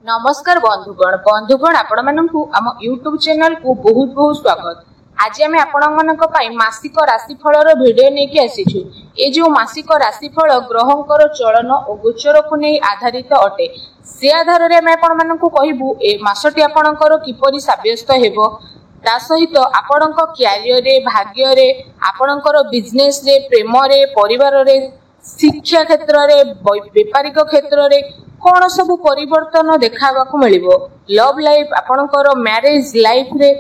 नमस्कार बंधुगण आपण मानकु आम यूट्यूब चैनल को बहुत बहुत स्वागत। आज आम आपण मासिक राशिफल भिडियो नहीं आसीछु। ए जो मासिक राशिफल ग्रहंकर चलन और गोचर को नहीं आधारित अटे से आधार में आम आपण कहबू ए मासटी आपणकर किपरि साब्यस्त हेबो ता सहित आपण क्यारियर रे भाग्य रे आपणकर बिजनेस रे प्रेम रे परिवार रे शिक्षा क्षेत्र रे व्यापारिक क्षेत्र रे कौन सब परिवर्तन देखा मिलिबो लव लाइफ आपणकर मैरिज लाइफ रे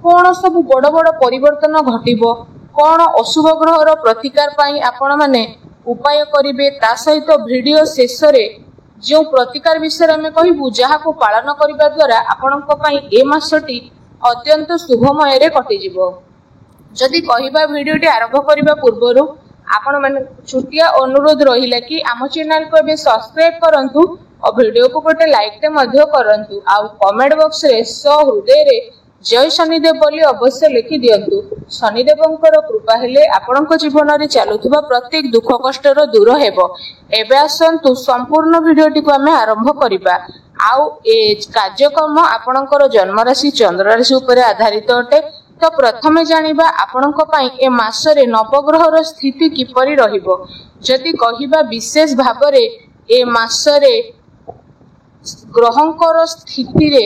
कौन सब बड़ बड़ परिवर्तन घटिबो कौन अशुभ ग्रहर प्रतिकार पाई आपण माने उपाय करिवे ता सहित वीडियो शेष रे जो प्रतिकार विषय में कहबू जहा को पालन करबा द्वारा आपणक पई ए मासटी अत्यंत शुभमय रे कटि जिवो। जदि कहिबा वीडियोटी आरंभ करबा पूर्वरु आपण माने छुटिया अनुरोध रहिला कि आम चैनल को बे सब्सक्राइब करंतु और वीडियो को गोटे लाइक ते मध्य करंतु आ कमेंट बॉक्स रे हृदय रे जय शनिदेव बोली अवश्य लिखि दियंतु। शनिदेवंकर कृपा हेले आपणक जीवन रे चालुथिबा प्रत्येक दुख कष्ट रो दूर हेबो। एबे आसंतु संपूर्ण वीडियोटी को हमें आरंभ करिबा। आउ ए कार्यक्रम आपणकर जन्म राशि चंद्र राशि ऊपर आधारित अटे। तो प्रथमे जानिबा आपणक पई ए मासरे नवग्रहर स्थिति किपरि रहिबो। जदि कहिबा विशेष भाबरे ए मासरे ग्रहंकर स्थिति रे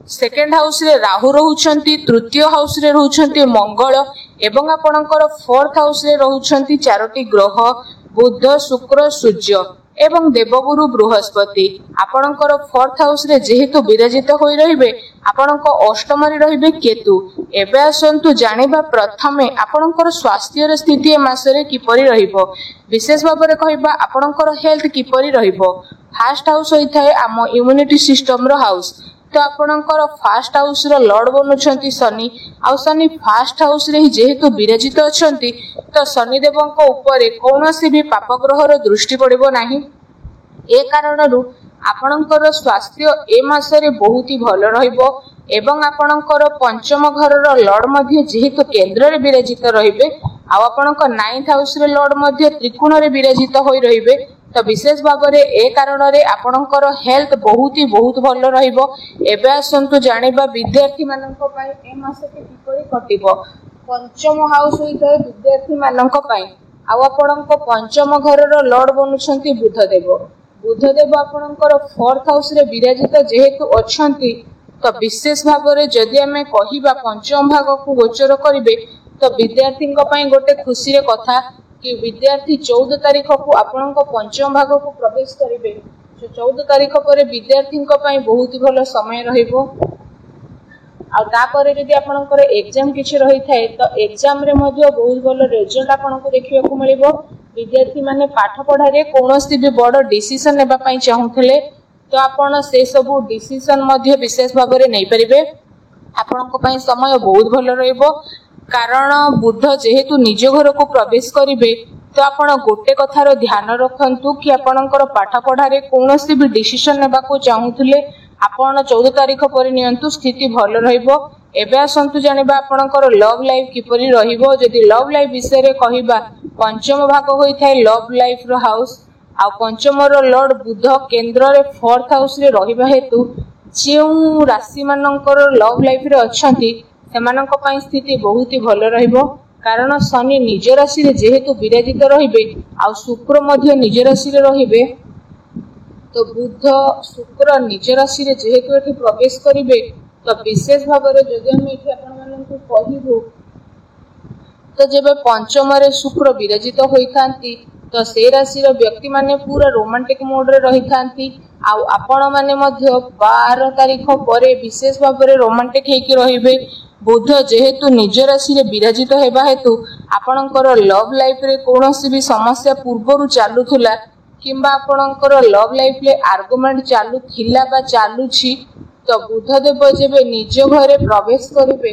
सेकेंड हाउस रे राहु रहउछंती, तृतीय हाउस रे रहउछंती मंगल एवं आपणकर फोर्थ हाउस रे रहउछंती चारोटी ग्रह बुध शुक्र सूर्य एवं देवगुरु बृहस्पति। आपणकर फोर्थ हाउस रे जेहेतु विराजित होई रहिबे आपणक अष्टम रे रहिबे केतु। एबे आसंतु जानिबा प्रथमे आपणकर स्वास्थ्य स्थिति ए मासरे किपरि रहिबो। विशेष भाबरे कहिबा आपणकर हेल्थ किपरि रहिबो। फर्स्ट हाउस होइथाय आम इम्यूनिटी सिस्टम रो हाउस। तो आपणकर फर्स्ट हाउस रो लॉर्ड बनुछंती शनि आ शनि फर्स्ट हाउस रे जेहेतु विराजित अछंती तो शनि देवंक ऊपर कौनसी भी पाप ग्रहर दृष्टि पड़िबो नाही। ए कारणरु आपणकर स्वास्थ्य ए मासरे बहुत ही भल रहिबो एवं आपणकर पंचम घर रो लॉर्ड मध्ये जेहेतु केंद्र रे विराजित रहिबे आ आपणक नाइन्थ हाउस रे लॉर्ड मध्ये त्रिकोण रे विराजित होई रहिबे तो विशेष भाव में ए कारण आपणकर हेल्थ बहुत भल रहिबो। एबे आसंतु जानिबा विद्यार्थी मानक पई ए मासटी किपरि कटिबो। पंचम हाउस होइथाय विद्यार्थी मानक पई आ आपणक पंचम घर रो लॉर्ड बनुछंती बुधदेव। बुधदेव आपणकर फोर्थ हाउस रे विराजित जेहेतु अछंती तो विशेष भाव में जदि आमे कहिबा पंचम भाग को गोचर करिवे तो विद्यार्थी पई गोटे खुशी रे कथा कि विद्यार्थी 14 तारीख को आपणक पंचम भाग को प्रवेश करिवे। 14 तारीख पर विद्यार्थी बहुत भल समय रहिबो। आ तापर जदि आपणकर एग्जाम किछि रही थाए तो एग्जाम रे मध्ये बहुत भल रिजल्ट आपणको देखिबा को मिलिबो। विद्यार्थी माने पाठ पढ़ा रे कोनोसी भी बड़ डिसीजन लेबा पई चाहुथले तो आपण से सब डिसीजन मध्ये विशेष भाव में नै परिबे। आपणको पई समय बहुत भल रहिबो कारण बुध जेहेतु निज घर को प्रवेश करिवे तो आपण गोटे कथार ध्यान रखंतु कि आपणकर पाठ पढ़ा रे कोनोसी भी डिसीजन लेबा को चाहुथले आपण 14 तारीख पर नियंतु स्थिति भल रहिबो। एबे आसंतु जानिबा आपणकर लव लाइफ किपरि रहिबो। जदि लव लाइफ विषय रे कहिबा पंचम भाग होई थाए लव लाइफ रो हाउस आ पंचम रो लॉर्ड बुध केंद्र रे फोर्थ हाउस रे रहिबा हेतु जेउ राशि मानकर लव लाइफ रे अछंती सेमानक पई स्थिति बहुत ही भल रहिबो कारण शनि निज राशि रे जेहेतु विराजित रहिबे आ शुक्र मध्ये निज राशि रे रहिबे तो बुध शुक्र निज राशि रे जेहेतु एठी प्रवेश करिवे तो विशेष भाव में जदि हम एठी आपण माननकु कहिबो तो जेबे पंचम रे शुक्र विराजित होइथांती तो से राशि रो व्यक्ति माने पूरा रोमांटिक मोड रे रहिथांती आ आपण माने मध्ये 12 तारीख परे विशेष भाव में रोमांटिक हेकि रहिबे। बुध जेहेतु निज राशि रे विराजित हेबा हेतु आपणकर लव लाइफ रे कोनोसी भी समस्या पूर्वरु चालुथुला किंबा आपणकर लव लाइफ ले आर्गुमेंट चालू थिला बा चालुछि तो बुधदेव जेबे निज घरे प्रवेश करिवे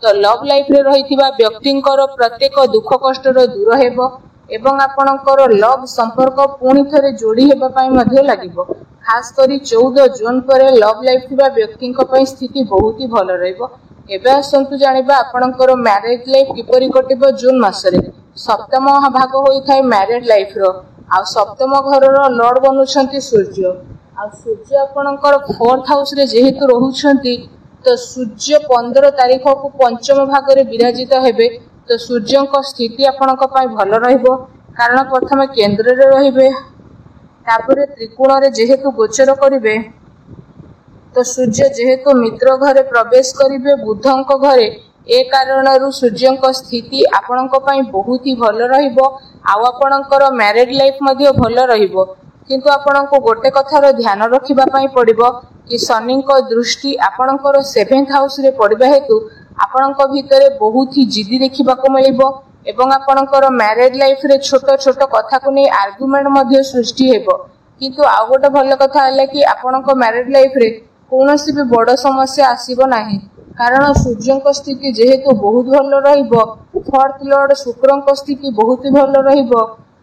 तो लव लाइफ रे रहिथिबा व्यक्तिंकर प्रत्येक दुख कष्ट रो दूर हेबो एवं आपणकर लव संपर्क पुणी थरे जोड़ी हेबा पई मध्ये लागिबो। खास करी 14 जून पर लव लाइफ थिबा व्यक्तिंक पई स्थिति बहुत ही भल रहिबो। एबे आसंतु जानिबा आपणकर मैरिज लाइफ किपरि कटिबो। जून मासरे सप्तम भाग होई थाए मैरिज लाइफ रो आ सप्तम घर रो लॉर्ड बनुछंती सूर्य आ आ सूर्य आपणकर 4th हाउस रे जेहेतु रहुछंती तो सूर्य 15 तारीख को पंचम भाग रे विराजित हेबे। तो सूर्य को स्थिति आपणक पय भल रहइबो कारण प्रथम केंद्र रे रहिबे तापरे त्रिकोण रे जेहेतु गोचर करिवे तो सूर्य जेहेतु मित्र घरे प्रवेश करिवे बुधंक घरे ए कारणरू सूर्यंक स्थिति आपणक पय बहुत ही भल रहिबो। आ आपणकर मैरिड लाइफ मध्ये भल रहिबो किंतु आपणको गोटे कथार ध्यान रखिबा पय पड़िबो कि शनि को दृष्टि आपणकर 7th हाउस रे पड़िबा हेतु आपणक भितरे बहुत ही जिद्दी देखिबा को मिलिबो एवं आपणकर मैरिड लाइफ रे छोट छोट कथा को नै आर्गुमेंट मध्ये सृष्टि हेबो। किंतु आ गोटे भल कथा हला कि आपणक मैरिड लाइफ रे कोनोसी भी बड़ समस्या आसीबो नाही कारण सूर्यंक स्थिति जेहेतु बहुत भल रहिबो 4th लॉर्ड शुक्रंक स्थिति बहुत भल रहिबो।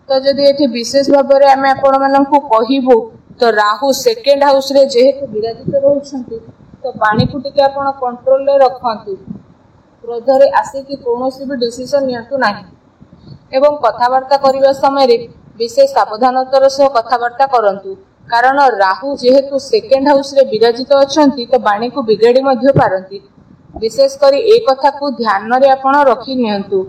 तो जदि एठी विशेष भाव में आमे आपण माननकु कहिबो तो राहु 2nd हाउस रे जेहेतु विराजित रहउछंती तो पानी को टिके आपण कंट्रोल रे रखंतु क्रोध रे आसे कि कोनोसी भी डिसीजन नियंतु नाही एवं कथावार्ता करिवा समय रे विशेष सावधानतार सह कथावार्ता करंतु कारण राहु जेहेतु 2nd हाउस रे विराजित अछंती तो बाणी को बिगाड़ी मध्ये पारंती। विशेष करी ए कथा को ध्यान रे आपण रखि नियंतु।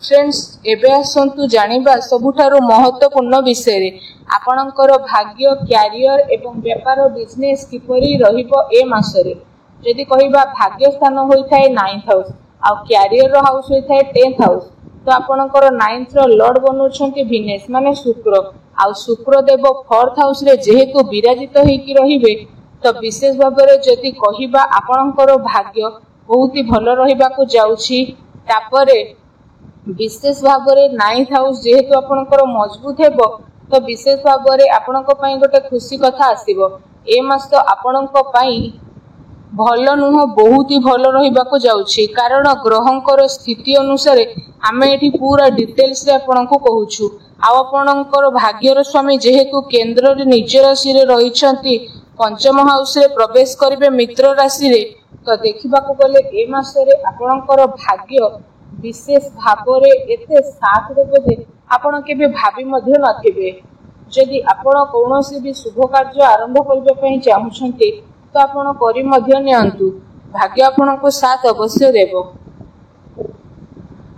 फ्रेंड्स एबे आसंतु जानिबा सबुठारो महत्वपूर्ण विषय रे आपणकर भाग्य कैरियर एवं व्यापार बिजनेस किपरि रहिबो ए मासरे। यदि कहिबा भाग्य स्थान होई थाए 9th हाउस आ कैरियर रो हाउस होई थाए 10th हाउस तो आपणकर 9th रो लॉर्ड बनुछंती विनेस माने शुक्र आ शुक्र देव 4th हाउस रे जेहेतु विराजित होई कि रहिबे तो विशेष भाव रे जदि कहिबा आपणकर भाग्य बहुत ही भल रहिबा को जाउछि। तापरे विशेष भाव रे 9th हाउस जेहेतु आपणकर मजबूत हेबो तो विशेष भाव रे आपणक पई गोटे खुशी कथा आसीबो। ए मास आपणक पई भल नुह बहुत ही भल रहिबा को जाउछि कारण ग्रहंकर स्थिति अनुसार आमे एठी पूरा डिटेल्स रे आपणक कहूछु। आ आपणकर भाग्यर स्वामी जेहेतु केंद्र रे निज राशि रे रहिछंती पंचम हाउस रे प्रवेश करिवे मित्र राशि रे तो देखिबा को गले ए मास रे आपणकर भाग्य विशेष भाव रे एते साथ देबो जे आपण केबे भाबी मध्ये नथिबे। जदि आपण कोनोसी भी शुभ कार्य आरंभ करबे पई चाहुछंती तो आपण करि मध्ये नियंतु भाग्य आपण को साथ अवश्य देबो।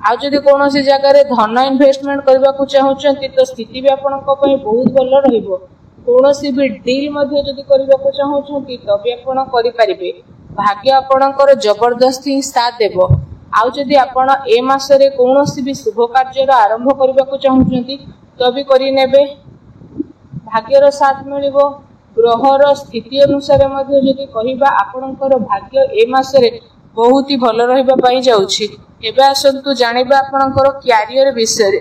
आ जदि कोनोसी जगह रे धन इन्वेस्टमेंट करबा को चाहुछंती तो स्थिति भी आपण को पई बहुत भल रहिबो। कोनोसी भी डील मध्ये जदि करबा को चाहुछंती तो भी आपण करि परिबे भाग्य आपणकर जबरदस्ती साथ देबो। आउ जदि आपण ए मासरे कोनोसी भी शुभ कार्य आरंभ करबा को चाहुछंती तो भी करि नेबे भाग्यर साथ मिलिबो। ग्रहर स्थिति अनुसार मध्ये जदि कहिबा आपणकर भाग्य ए मासरे बहुत ही भल रहिबा पई जाउछि। एबे आसंतु जानिबा आपणकर कैरियर विषय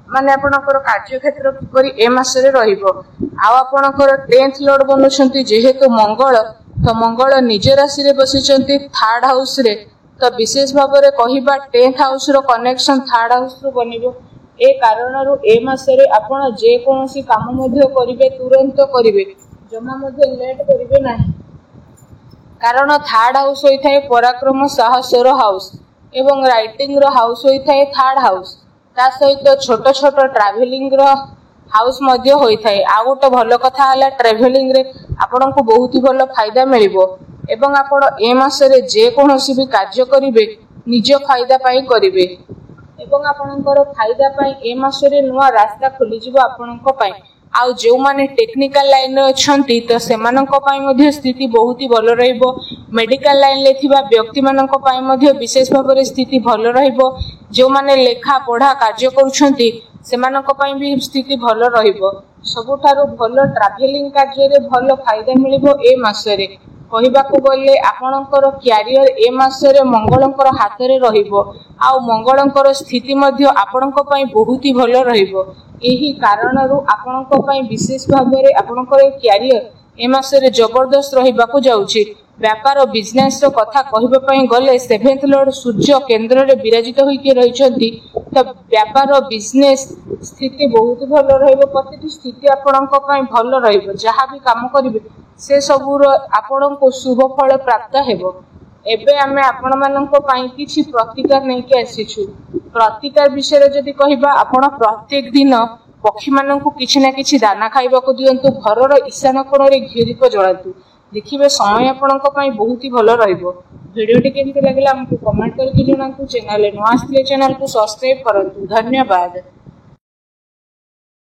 माने आपणकर कार्य क्षेत्र किपरि ए मासरे रहिबो। आ आपणकर 10th लॉर्ड बनुछंती जेहेतु मंगल तो मंगल निज राशि रे बसिचंती 3rd हाउस रे तो विशेष भाव रे कहिबा 10th हाउस रो कनेक्शन 3rd हाउस रो बनिबो। ए कारणरू ए मासरे आपण जे कोनोसी काम मध्ये करिवे तुरंत करिवे जमा मध्ये लेट करिवे नाही कारण 3rd हाउस होई थाए पराक्रम साहस रो हाउस एवं राइटिंग रो हाउस होई थाए 3rd हाउस ता सहित छोट छोट ट्रैवलिंग रो हाउस मध्ये होई थाए। आ गोटे भल कथा हला ट्रैवलिंग रे आपन को बहुत ही भल फायदा मिलिबो एवं आपण ए मासरे जे कोनोसी भी कार्य करिवे निज फायदा पई करिवे एवं आपनकर फायदा पई ए मासरे नुवा रास्ता खोली जिवो आपनक पई। आउ जो माने टेक्निकल लाइन रे अछंती तो सेमानक पई मध्ये स्थिति बहुत ही भल रहइबो। मेडिकल लाइन ले थिबा व्यक्ति मानक पई मध्ये विशेष भाव रे स्थिति भल रहइबो। जो माने लेखा पढ़ा कार्य करूछंती सेमानक पई भी स्थिति भल रहइबो। सबुठारो भल ट्रैवलिंग कार्य रे भल फायदा मिलिबो ए मासरे। कहिबा को गले आपनकर कैरियर ए मासरे मंगलंकर हाथ रे रहिबो आ मंगलंकर स्थिति मध्ये आपनक पई बहुत ही भल रहिबो। एही कारणरू आपनक पई विशेष भाव रे आपनकर कैरियर ए मासरे जबरदस्त रहिबा को जाउछि। व्यापार बिजनेस रो कथा कहिबा पई गले 7th लॉर्ड सूर्य केंद्र रे विराजित होई के रहिछंती त व्यापार बिजनेस स्थिति बहुत भल रहिबो। प्रतिटी स्थिति आपनक पई भल रहिबो। जहा भी काम करिवे से सबुर आपन को शुभ फल प्राप्त हेबो। एबे आमे आपण मानक पई किछि प्रतिकार नै के आसीछु। प्रतिकार विषय रे जदि कहिबा आपण प्रत्येक दिन पक्षी माननकु किछि ना किछि दाना खाइबाकू दियंतु घरर ईशान कोणरे घी दीप जलांतु देखिबे समय आपणक पई बहुत ही भलो रहइबो। वीडियोटी केमति लागला हमकु कमेंट करके जणांतु। चैनल नुआ आसले चैनल को सब्सक्राइब करंतु। धन्यवाद।